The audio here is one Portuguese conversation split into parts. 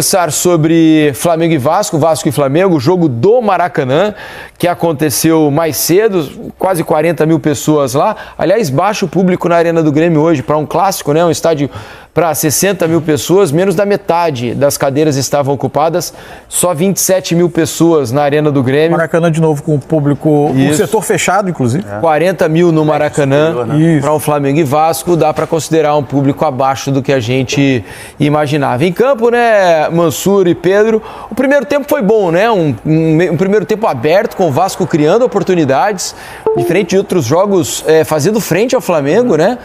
Conversar sobre Flamengo e Vasco, Vasco e Flamengo, jogo do Maracanã, que aconteceu mais cedo, quase 40 mil pessoas lá. Aliás, baixo público na Arena do Grêmio hoje, para um clássico, né? Um estádio para 60 mil pessoas, menos da metade das cadeiras estavam ocupadas, só 27 mil pessoas na Arena do Grêmio. Maracanã de novo com o público, o setor fechado, inclusive. 40 mil no Maracanã, para o Flamengo e Vasco, dá para considerar um público abaixo do que a gente imaginava. Em campo, né, Mansur e Pedro, o primeiro tempo foi bom, né? Um primeiro tempo aberto, com o Vasco criando oportunidades, diferente de outros jogos, fazendo frente ao Flamengo, né?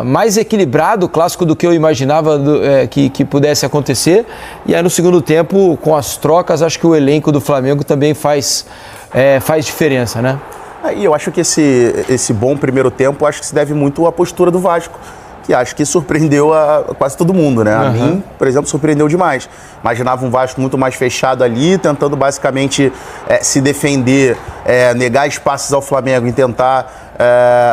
Mais equilibrado, clássico do que eu imaginava que pudesse acontecer. E aí no segundo tempo, com as trocas, acho que o elenco do Flamengo também faz diferença, né? E eu acho que esse bom primeiro tempo, acho que se deve muito à postura do Vasco, que acho que surpreendeu a quase todo mundo, né? A mim, por exemplo, surpreendeu demais. Imaginava um Vasco muito mais fechado ali, tentando basicamente se defender, negar espaços ao Flamengo e tentar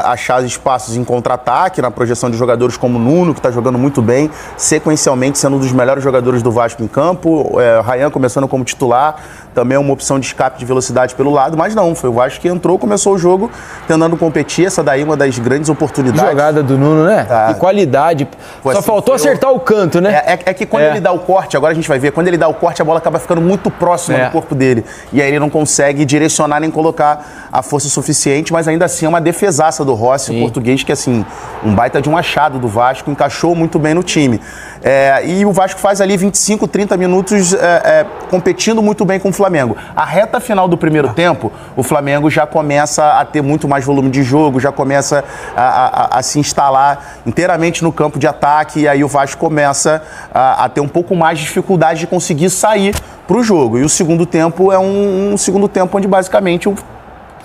achar espaços em contra-ataque, na projeção de jogadores como o Nuno, que está jogando muito bem, sequencialmente sendo um dos melhores jogadores do Vasco em campo, Ryan começando como titular, também uma opção de escape de velocidade pelo lado, mas não, foi o Vasco que entrou, começou o jogo tentando competir, essa daí uma das grandes oportunidades. Jogada do Nuno, né? E qualidade, só assim, faltou acertar o canto, né? É que quando ele dá o corte, agora a gente vai ver, quando ele dá o corte, a bola acaba ficando muito próxima do corpo dele, e aí ele não consegue direcionar nem colocar a força suficiente, mas ainda assim é uma defesaça do Rossi, o português, que assim, um baita de um achado do Vasco, encaixou muito bem no time. E o Vasco faz ali 25, 30 minutos competindo muito bem com o Flamengo. A reta final do primeiro tempo, o Flamengo já começa a ter muito mais volume de jogo, já começa a se instalar inteiramente no campo de ataque, e aí o Vasco começa a ter um pouco mais de dificuldade de conseguir sair para o jogo. E o segundo tempo é um segundo tempo onde basicamente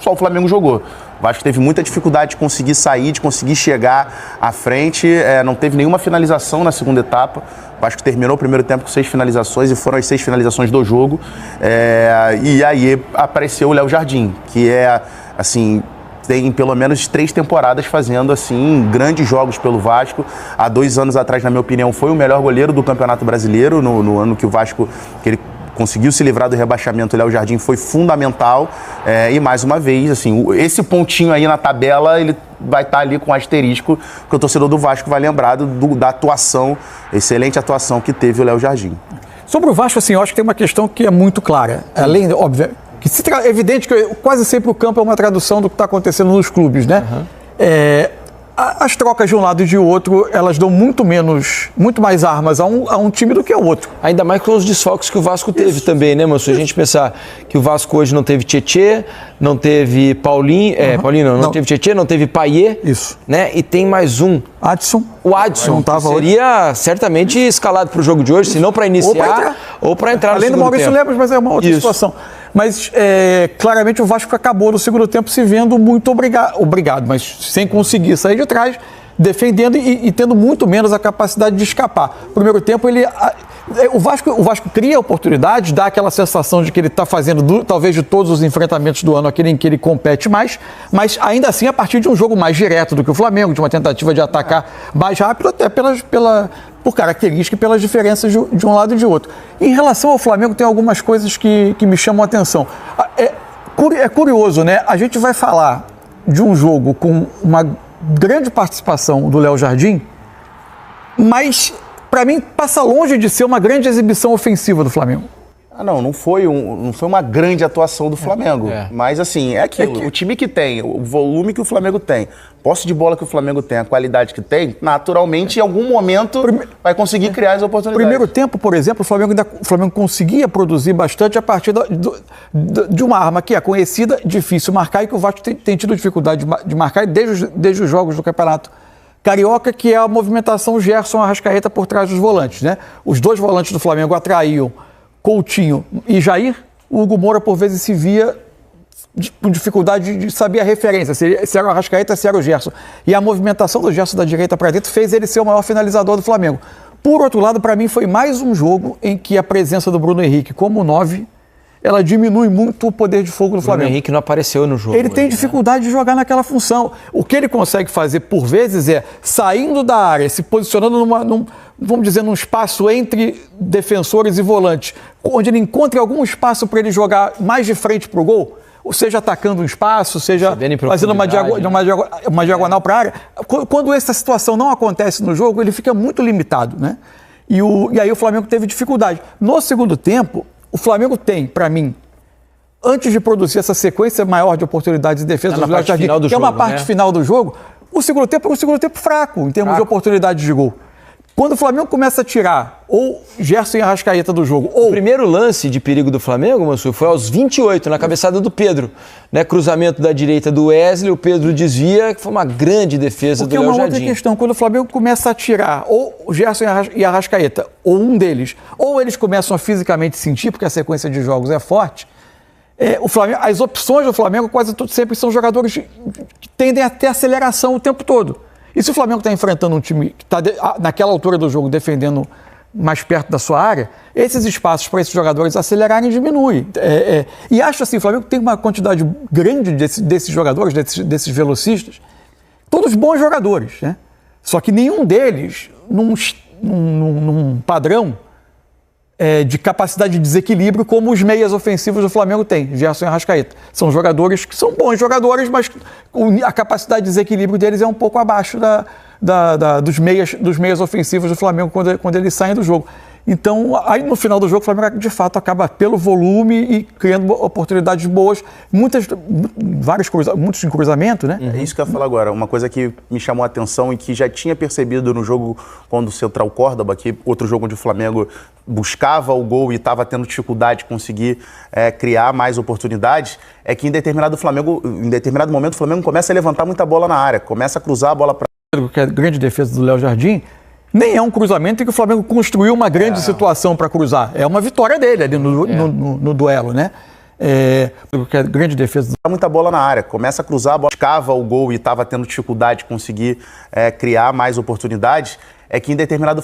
só o Flamengo jogou. O Vasco teve muita dificuldade de conseguir sair, de conseguir chegar à frente, não teve nenhuma finalização na segunda etapa. O Vasco terminou o primeiro tempo com 6 finalizações e foram as 6 finalizações do jogo. E aí apareceu o Léo Jardim, que assim, tem pelo menos 3 temporadas fazendo assim grandes jogos pelo Vasco. Há 2 anos atrás, na minha opinião, foi o melhor goleiro do Campeonato Brasileiro, no ano que o Vasco ele conseguiu se livrar do rebaixamento. O Léo Jardim foi fundamental, e mais uma vez, assim, esse pontinho aí na tabela, ele vai estar ali com asterisco, que o torcedor do Vasco vai lembrar da atuação, excelente atuação que teve o Léo Jardim. Sobre o Vasco, assim, eu acho que tem uma questão que é muito clara, além, óbvio, que é evidente que quase sempre o campo é uma tradução do que está acontecendo nos clubes, né? As trocas de um lado e de outro, elas dão muito mais armas a um time do que ao outro. Ainda mais com os desfalques que o Vasco teve também, né, Manso? A gente pensar que o Vasco hoje não teve Tietê, não teve Paulinho, não teve Tietê, não teve Payet, né? E tem mais um. Adson. O Adson seria certamente escalado para o jogo de hoje, se não para iniciar ou para entrar no segundo tempo. Além do Maurício Lebas, mas é uma outra situação. Mas claramente o Vasco acabou no segundo tempo se vendo muito obrigado, mas sem conseguir sair de trás, defendendo e tendo muito menos a capacidade de escapar. No primeiro tempo, o Vasco cria oportunidades, dá aquela sensação de que ele está fazendo, talvez de todos os enfrentamentos do ano, aquele em que ele compete mais, mas ainda assim a partir de um jogo mais direto do que o Flamengo, de uma tentativa de atacar mais rápido, até por característica e pelas diferenças de um lado e de outro. Em relação ao Flamengo, tem algumas coisas que me chamam a atenção. É curioso, né? A gente vai falar de um jogo com uma grande participação do Léo Jardim, mas, para mim, passa longe de ser uma grande exibição ofensiva do Flamengo. Não foi uma grande atuação do Flamengo, mas assim, é aquilo, o time que tem, o volume que o Flamengo tem, posse de bola que o Flamengo tem, a qualidade que tem, naturalmente, em algum momento, vai conseguir criar as oportunidades. Primeiro tempo, por exemplo, o Flamengo conseguia produzir bastante a partir de uma arma que é conhecida, difícil marcar, e que o Vasco tem tido dificuldade de marcar desde os jogos do Campeonato Carioca, que é a movimentação Gerson-Arrascaeta por trás dos volantes, né? Os 2 volantes do Flamengo atraíam Coutinho e Jair. O Hugo Moura, por vezes, se via com dificuldade de saber a referência, se era o Arrascaeta, se era o Gerson. E a movimentação do Gerson da direita para dentro fez ele ser o maior finalizador do Flamengo. Por outro lado, para mim, foi mais um jogo em que a presença do Bruno Henrique como 9 ela diminui muito o poder de fogo do Flamengo. O Henrique não apareceu no jogo. Ele tem dificuldade de jogar naquela função. O que ele consegue fazer, por vezes, é saindo da área, se posicionando vamos dizer, num espaço entre defensores e volantes, onde ele encontre algum espaço para ele jogar mais de frente para o gol, ou seja, atacando um espaço, seja fazendo uma diagonal para a área. Quando essa situação não acontece no jogo, ele fica muito limitado, né? E aí o Flamengo teve dificuldade. No segundo tempo, o Flamengo tem, para mim, antes de produzir essa sequência maior de oportunidades de defesa do Léo Jardim, que é uma parte final do jogo, o segundo tempo é um segundo tempo fraco em termos de oportunidades de gol. Quando o Flamengo começa a tirar ou Gerson e Arrascaeta do jogo, ou... O primeiro lance de perigo do Flamengo, Mansur, foi aos 28, na cabeçada do Pedro. Né? Cruzamento da direita do Wesley, o Pedro desvia, que foi uma grande defesa do Léo Jardim. Porque é uma outra questão, quando o Flamengo começa a tirar ou Gerson e Arrascaeta, ou um deles, ou eles começam a fisicamente sentir, porque a sequência de jogos é forte, o Flamengo, as opções do Flamengo quase sempre são jogadores que tendem a ter aceleração o tempo todo. E se o Flamengo está enfrentando um time que está naquela altura do jogo defendendo mais perto da sua área, esses espaços para esses jogadores acelerarem diminuem. E acho assim, o Flamengo tem uma quantidade grande desses jogadores, desses velocistas, todos bons jogadores, né? Só que nenhum deles num padrão de capacidade de desequilíbrio como os meias ofensivos do Flamengo têm, Gerson e Arrascaeta. São jogadores que são bons jogadores, mas a capacidade de desequilíbrio deles é um pouco abaixo dos meias ofensivos do Flamengo quando eles saem do jogo. Então, aí no final do jogo, o Flamengo de fato acaba pelo volume e criando oportunidades boas, muitos em cruzamento, né? É isso que eu ia falar agora. Uma coisa que me chamou a atenção e que já tinha percebido no jogo quando o Central Córdoba, que outro jogo onde o Flamengo buscava o gol e estava tendo dificuldade de conseguir criar mais oportunidades, é que em determinado momento o Flamengo começa a levantar muita bola na área, começa a cruzar a bola para... Que é a grande defesa do Léo Jardim, nem é um cruzamento em que o Flamengo construiu uma grande situação para cruzar. É uma vitória dele ali no duelo, né? Que é a grande defesa. Muita bola na área, começa a cruzar a bola, buscava o gol e estava tendo dificuldade de conseguir criar mais oportunidades, é que em determinado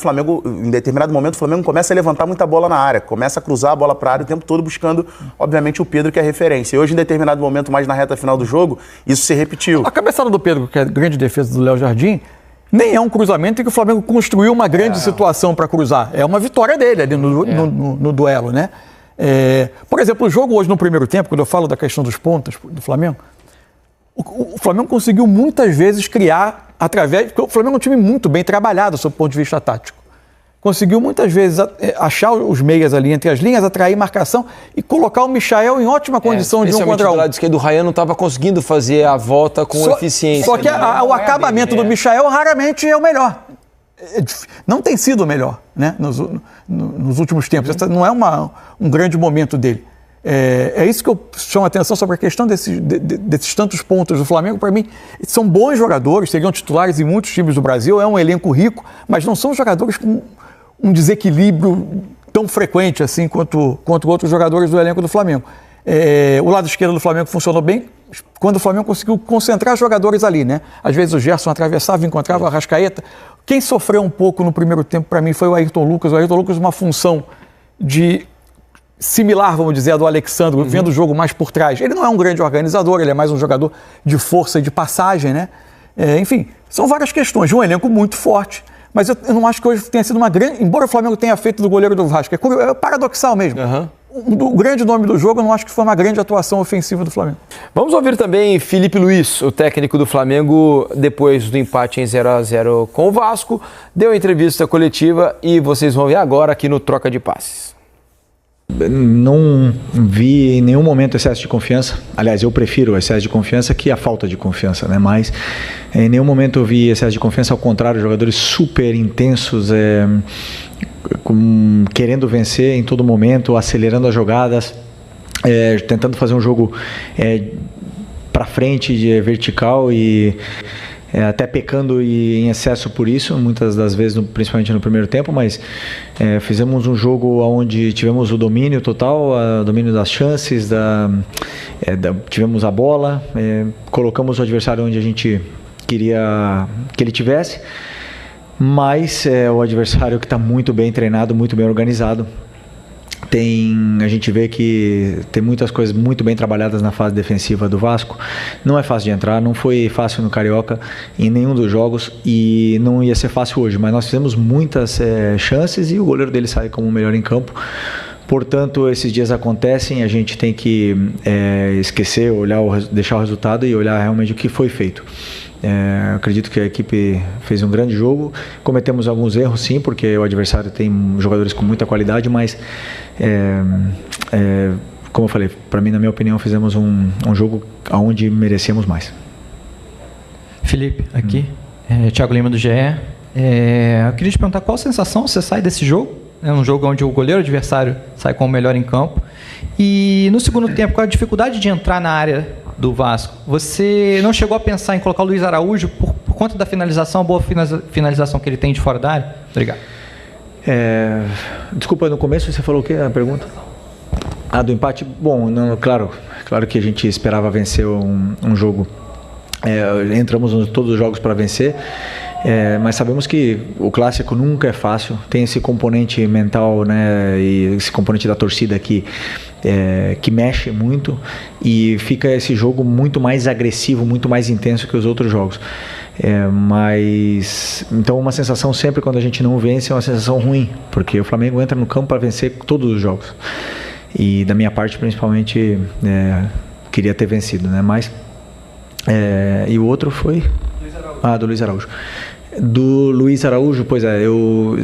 momento o Flamengo começa a levantar muita bola na área, começa a cruzar a bola para a área o tempo todo buscando, obviamente, o Pedro, que é a referência. E hoje, em determinado momento, mais na reta final do jogo, isso se repetiu. A cabeçada do Pedro, que é a grande defesa do Léo Jardim, nem é um cruzamento em que o Flamengo construiu uma grande situação para cruzar. É uma vitória dele ali no duelo, né? Por exemplo, o jogo hoje no primeiro tempo, quando eu falo da questão dos pontas do Flamengo, o Flamengo conseguiu muitas vezes criar porque o Flamengo é um time muito bem trabalhado sob o ponto de vista tático. Conseguiu muitas vezes achar os meias ali entre as linhas, atrair marcação e colocar o Michael em ótima condição de um contra um. Do lado esquerdo, o Ryan não estava conseguindo fazer a volta com eficiência. Só que o acabamento do Michael raramente é o melhor. Não tem sido o melhor, né, nos últimos tempos. Esse não é um grande momento dele. É isso que eu chamo a atenção sobre a questão desses tantos pontos do Flamengo. Para mim, são bons jogadores, seriam titulares em muitos times do Brasil, é um elenco rico, mas não são jogadores com um desequilíbrio tão frequente assim quanto outros jogadores do elenco do Flamengo. O lado esquerdo do Flamengo funcionou bem quando o Flamengo conseguiu concentrar jogadores ali, né? Às vezes o Gerson atravessava, encontrava o Arrascaeta. Quem sofreu um pouco no primeiro tempo, para mim, foi o Ayrton Lucas. O Ayrton Lucas, uma função similar, vamos dizer, a do Alexandre, vendo o jogo mais por trás. Ele não é um grande organizador, ele é mais um jogador de força e de passagem, né? Enfim, são várias questões. Um elenco muito forte, mas eu não acho que hoje tenha sido uma grande... Embora o Flamengo tenha feito do goleiro do Vasco, é paradoxal mesmo. O grande nome do jogo, eu não acho que foi uma grande atuação ofensiva do Flamengo. Vamos ouvir também Felipe Luiz, o técnico do Flamengo, depois do empate em 0-0 com o Vasco, deu entrevista coletiva e vocês vão ver agora aqui no Troca de Passes. Não vi em nenhum momento excesso de confiança. Aliás, eu prefiro o excesso de confiança que a falta de confiança, né? Mas em nenhum momento eu vi excesso de confiança. Ao contrário, jogadores super intensos, querendo vencer em todo momento, acelerando as jogadas, tentando fazer um jogo para frente, vertical e até pecando em excesso por isso, muitas das vezes, principalmente no primeiro tempo, mas fizemos um jogo onde tivemos o domínio total, o domínio das chances, tivemos a bola, colocamos o adversário onde a gente queria que ele tivesse, mas o adversário que está muito bem treinado, muito bem organizado, A gente vê que tem muitas coisas muito bem trabalhadas na fase defensiva do Vasco. Não é fácil de entrar, não foi fácil no Carioca em nenhum dos jogos e não ia ser fácil hoje, mas nós fizemos muitas chances e o goleiro dele sai como o melhor em campo. Portanto, esses dias acontecem, a gente tem que esquecer, deixar o resultado e olhar realmente o que foi feito. Acredito que a equipe fez um grande jogo, cometemos alguns erros sim, porque o adversário tem jogadores com muita qualidade, mas como eu falei, para mim, na minha opinião, fizemos um jogo onde merecemos mais. Felipe, aqui, Thiago Lima do GE. Eu queria te perguntar qual a sensação você sai desse jogo, um jogo onde o goleiro adversário sai com o melhor em campo, e no segundo tempo, com a dificuldade de entrar na área do Vasco, você não chegou a pensar em colocar o Luiz Araújo por conta da finalização, a boa finalização que ele tem de fora da área? Obrigado. Desculpa, no começo você falou o que? A pergunta? Do empate? Bom, não, claro que a gente esperava vencer um jogo. Entramos em todos os jogos para vencer. Mas sabemos que o clássico nunca é fácil, tem esse componente mental, né, e esse componente da torcida que mexe muito e fica esse jogo muito mais agressivo, muito mais intenso que os outros jogos. Mas então uma sensação sempre quando a gente não vence é uma sensação ruim, porque o Flamengo entra no campo para vencer todos os jogos e da minha parte principalmente queria ter vencido, né, mas e o outro foi do Luiz Araújo. Do Luiz Araújo, pois eu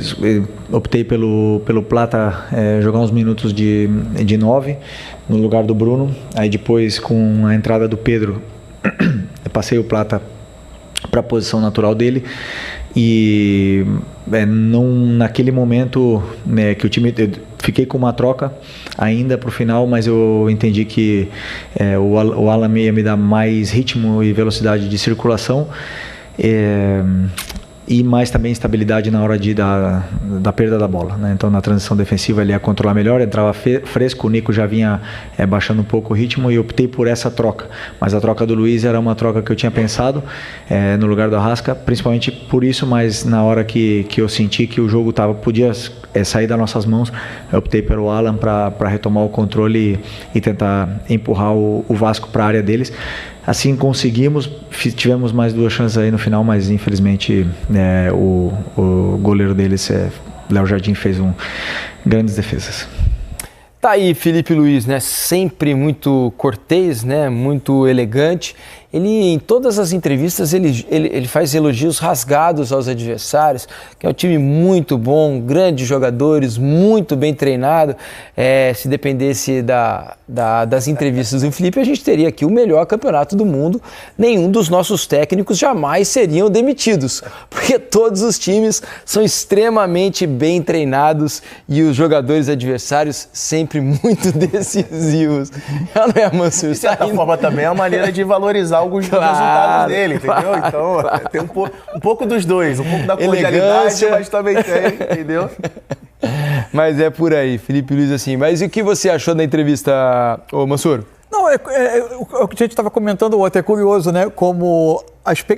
optei pelo Plata jogar uns minutos de 9 no lugar do Bruno. Aí depois, com a entrada do Pedro, eu passei o Plata para a posição natural dele. E naquele momento que o time... Eu fiquei com uma troca ainda para o final, mas eu entendi que o Alan ia me dar mais ritmo e velocidade de circulação. E mais também estabilidade na hora da perda da bola, né? Então na transição defensiva ele ia controlar melhor, entrava fresco, o Nico já vinha baixando um pouco o ritmo e eu optei por essa troca, mas a troca do Luiz era uma troca que eu tinha pensado no lugar do Arrasca, principalmente por isso, mas na hora que eu senti que o jogo podia sair das nossas mãos, eu optei pelo Alan para retomar o controle e tentar empurrar o Vasco para a área deles. Assim conseguimos, tivemos mais 2 chances aí no final, mas infelizmente o goleiro deles, Léo Jardim, fez grandes defesas. Tá aí Felipe Luiz, né? Sempre muito cortês, né? Muito elegante. Ele, em todas as entrevistas, ele faz elogios rasgados aos adversários, que é um time muito bom, grandes jogadores, muito bem treinado. Se dependesse das entrevistas do Felipe, a gente teria aqui o melhor campeonato do mundo. Nenhum dos nossos técnicos jamais seriam demitidos, porque todos os times são extremamente bem treinados e os jogadores adversários sempre muito decisivos. Não é, Mansur? De certa forma também é uma maneira de valorizar alguns dos resultados dele, entendeu? Então tem um pouco dos dois, um pouco da cordialidade, mas também tem, entendeu? Mas é por aí, Felipe Luiz, assim. Mas e o que você achou da entrevista, ô Mansur? Não, o que a gente estava comentando ontem, é curioso, né? Como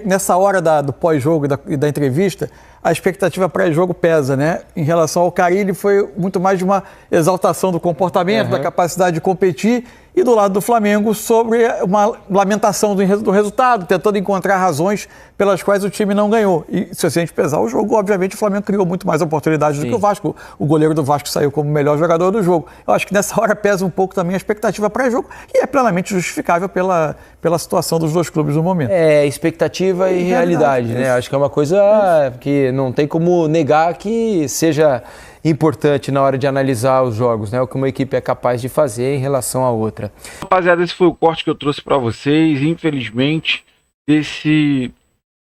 nessa hora do pós-jogo e da entrevista, a expectativa pré-jogo pesa, né? Em relação ao Carille, foi muito mais de uma exaltação do comportamento, da capacidade de competir, e do lado do Flamengo sobre uma lamentação do resultado, tentando encontrar razões pelas quais o time não ganhou. E se a gente pesar o jogo, obviamente o Flamengo criou muito mais oportunidades do que o Vasco. O goleiro do Vasco saiu como o melhor jogador do jogo. Eu acho que nessa hora pesa um pouco também a expectativa pré-jogo, e é plenamente justificável pela situação dos dois clubes no momento. Expectativa e realidade, né? Acho que é uma coisa que não tem como negar que seja importante na hora de analisar os jogos, né? O que uma equipe é capaz de fazer em relação à outra. Rapaziada, esse foi o corte que eu trouxe para vocês, infelizmente, desse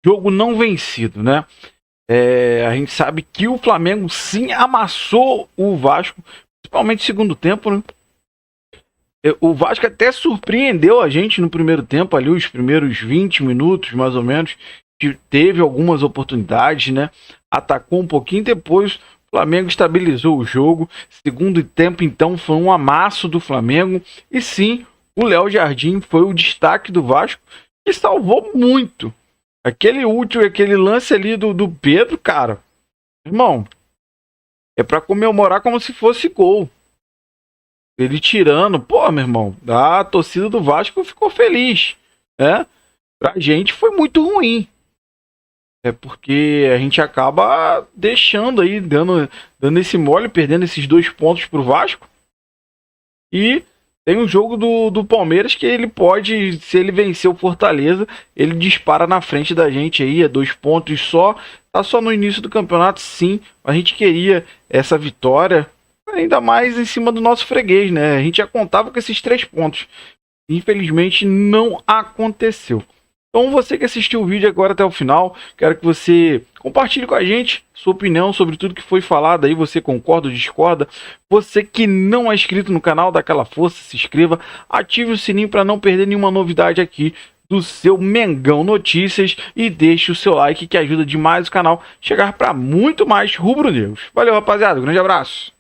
jogo não vencido, né? A gente sabe que o Flamengo sim amassou o Vasco, principalmente no segundo tempo, né? O Vasco até surpreendeu a gente no primeiro tempo, ali os primeiros 20 minutos, mais ou menos, que teve algumas oportunidades, né? Atacou um pouquinho, depois o Flamengo estabilizou o jogo. Segundo tempo, então, foi um amasso do Flamengo. E sim, o Léo Jardim foi o destaque do Vasco, que salvou muito. Aquele lance ali do Pedro, cara, irmão, é pra comemorar como se fosse gol. Ele tirando, pô, meu irmão, a torcida do Vasco ficou feliz, né? Pra gente foi muito ruim. É porque a gente acaba deixando aí, dando esse mole, perdendo esses 2 pontos pro Vasco. E tem um jogo do Palmeiras que ele pode, se ele vencer o Fortaleza, ele dispara na frente da gente aí, é 2 pontos só. Tá só no início do campeonato, sim. A gente queria essa vitória, ainda mais em cima do nosso freguês, né? A gente já contava com esses 3 pontos. Infelizmente não aconteceu. Então você que assistiu o vídeo agora até o final, quero que você compartilhe com a gente sua opinião sobre tudo que foi falado aí, você concorda ou discorda. Você que não é inscrito no canal, dá aquela força, se inscreva, ative o sininho para não perder nenhuma novidade aqui do seu Mengão Notícias e deixe o seu like que ajuda demais o canal a chegar para muito mais rubro-negros. Valeu, rapaziada, grande abraço.